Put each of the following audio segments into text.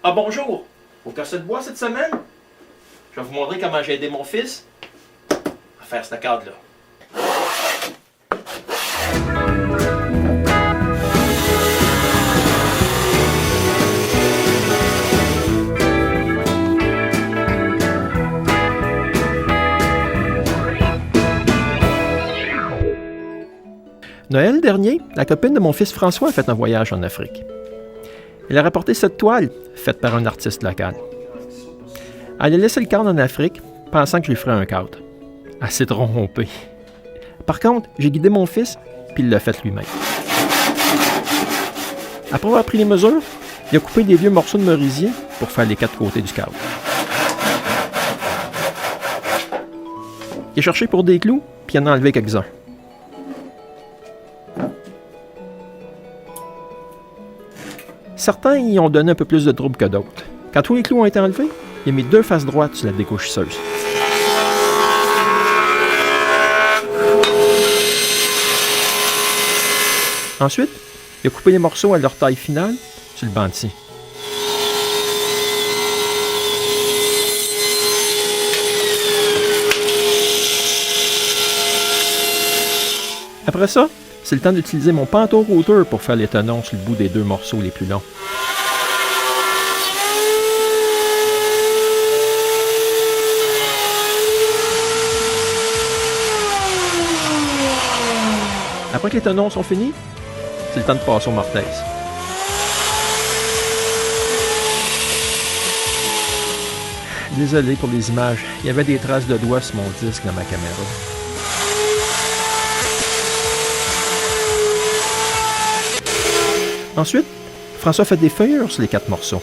Ah bonjour! Au casser de bois cette semaine? Je vais vous montrer comment j'ai aidé mon fils à faire ce cadre-là. Noël dernier, la copine de mon fils François a fait un voyage en Afrique. Elle a rapporté cette toile, faite par un artiste local. Elle a laissé le cadre en Afrique, pensant que je lui ferais un cadre. Elle s'est trompée. Par contre, j'ai guidé mon fils, puis il l'a fait lui-même. Après avoir pris les mesures, il a coupé des vieux morceaux de merisier pour faire les 4 côtés du cadre. Il a cherché pour des clous, puis il en a enlevé quelques-uns. Certains y ont donné un peu plus de trouble que d'autres. Quand tous les clous ont été enlevés, il a mis 2 faces droites sur la découchisseuse. Ensuite, il a coupé les morceaux à leur taille finale sur le banc de scie. Après ça, c'est le temps d'utiliser mon pantour-routeur pour faire les tenons sur le bout des 2 morceaux les plus longs. Après que les tenons sont finis, c'est le temps de passer aux mortaises. Désolé pour les images, il y avait des traces de doigts sur mon disque dans ma caméra. Ensuite, François fait des feuillures sur les 4 morceaux.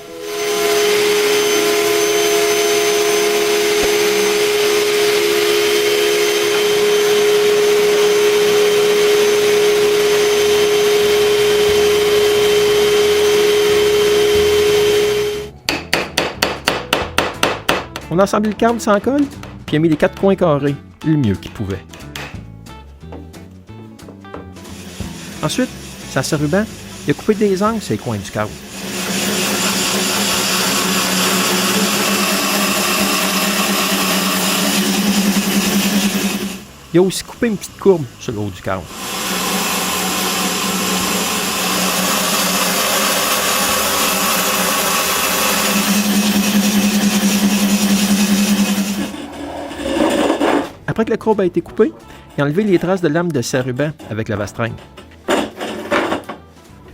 On a assemblé le cadre sans colle, puis a mis les 4 coins carrés, le mieux qu'il pouvait. Ensuite, sans ce ruban, il a coupé des angles sur les coins du cadre. Il a aussi coupé une petite courbe sur le haut du cadre. Après que la courbe a été coupée, il a enlevé les traces de lame de serre-ruban avec la vastringue.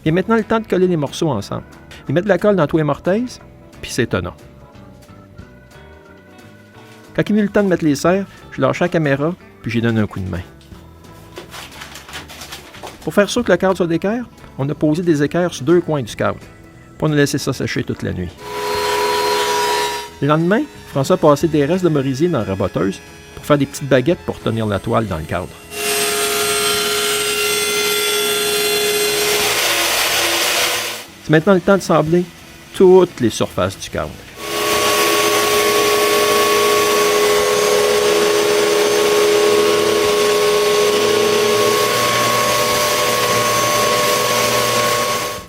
Il est maintenant le temps de coller les morceaux ensemble. Il met de la colle dans tous les mortaises, puis c'est étonnant. Quand il a eu le temps de mettre les serres, je lâche la caméra, puis j'ai donné un coup de main. Pour faire sûr que le cadre soit d'équerre, on a posé des équerres sur 2 coins du cadre, puis on a laissé ça sécher toute la nuit. Le lendemain, François a passé des restes de merisier dans la raboteuse pour faire des petites baguettes pour tenir la toile dans le cadre. C'est maintenant le temps de sabler toutes les surfaces du cadre.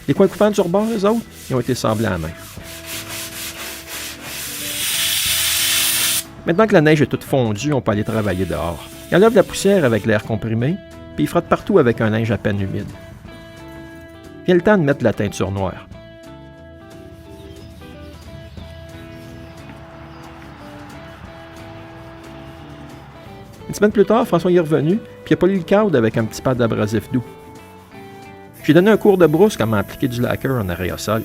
Les coins coupants du rebord, eux autres, ils ont été sablés à la main. Maintenant que la neige est toute fondue, on peut aller travailler dehors. Il enlève la poussière avec l'air comprimé, puis il frotte partout avec un linge à peine humide. Vient le temps de mettre de la teinture noire. Une semaine plus tard, François y est revenu, puis il a poli le cadre avec un petit pad d'abrasif doux. J'ai donné un cours de brousse comment appliquer du lacquer en aérosol.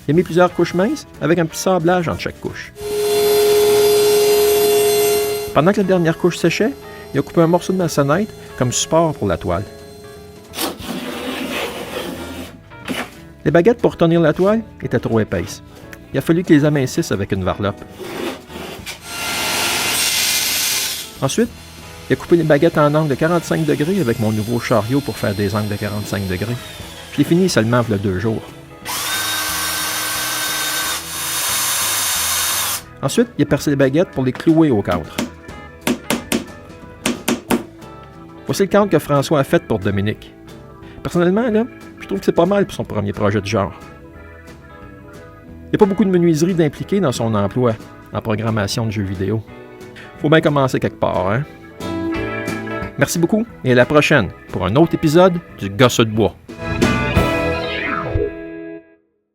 Il a mis plusieurs couches minces avec un petit sablage entre chaque couche. Pendant que la dernière couche séchait, il a coupé un morceau de maçonnette comme support pour la toile. Les baguettes pour tenir la toile étaient trop épaisses. Il a fallu qu'il les amincisse avec une varlope. Ensuite, il a coupé les baguettes en angle de 45 degrés avec mon nouveau chariot pour faire des angles de 45 degrés. Je l'ai fini seulement il y a 2 jours. Ensuite, il a percé les baguettes pour les clouer au cadre. Voici le cadre que François a fait pour Dominique. Personnellement, là, je trouve que c'est pas mal pour son premier projet de genre. Il n'y a pas beaucoup de menuiserie d'impliquer dans son emploi en programmation de jeux vidéo. Faut bien commencer quelque part, hein? Merci beaucoup et à la prochaine pour un autre épisode du Gosse de bois.